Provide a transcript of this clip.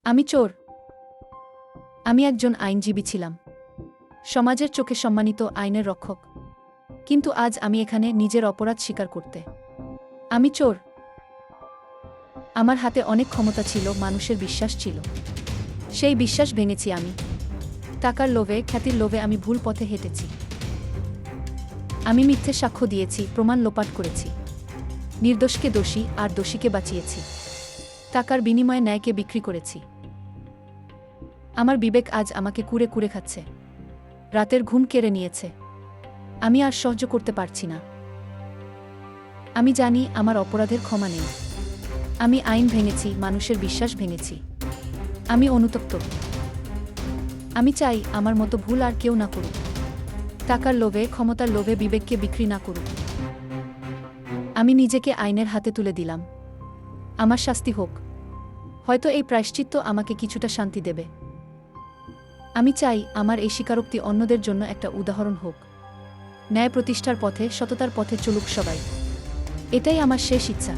আমি চোর। আমি একজন আইনজীবী ছিলাম, সমাজের চোখে সম্মানিত আইনের রক্ষক। কিন্তু আজ আমি এখানে নিজের অপরাধ স্বীকার করতে। আমি চোর। আমার হাতে অনেক ক্ষমতা ছিল, মানুষের বিশ্বাস ছিল। সেই বিশ্বাস ভেঙেছি আমি। টাকার লোভে, খ্যাতির লোভে আমি ভুল পথে হেঁটেছি। আমি মিথ্যে সাক্ষ্য দিয়েছি, প্রমাণ লোপাট করেছি। নির্দোষকে দোষী আর দোষীকে বাঁচিয়েছি। টাকার বিনিময়ে ন্যায়কে বিক্রি করেছি। আমার বিবেক আজ আমাকে কুরে কুরে খাচ্ছে, রাতের ঘুম কেড়ে নিয়েছে। আমি আর সহ্য করতে পারছি না। আমি জানি আমার অপরাধের ক্ষমা নেই। আমি আইন ভেঙেছি, মানুষের বিশ্বাস ভেঙেছি। আমি অনুতপ্ত। আমি চাই আমার মতো ভুল আর কেউ না করুক। টাকার লোভে, ক্ষমতার লোভে বিবেককে বিক্রি না করুক। আমি নিজেকে আইনের হাতে তুলে দিলাম। আমার শাস্তি হোক। হয়তো এই প্রায়শ্চিত্ত আমাকে কিছুটা শান্তি দেবে। আমি চাই আমার এই স্বীকারোক্তি অন্যদের জন্য একটা উদাহরণ হোক। ন্যায় প্রতিষ্ঠার পথে, সততার পথে চলুক সবাই। এটাই আমার শেষ ইচ্ছা।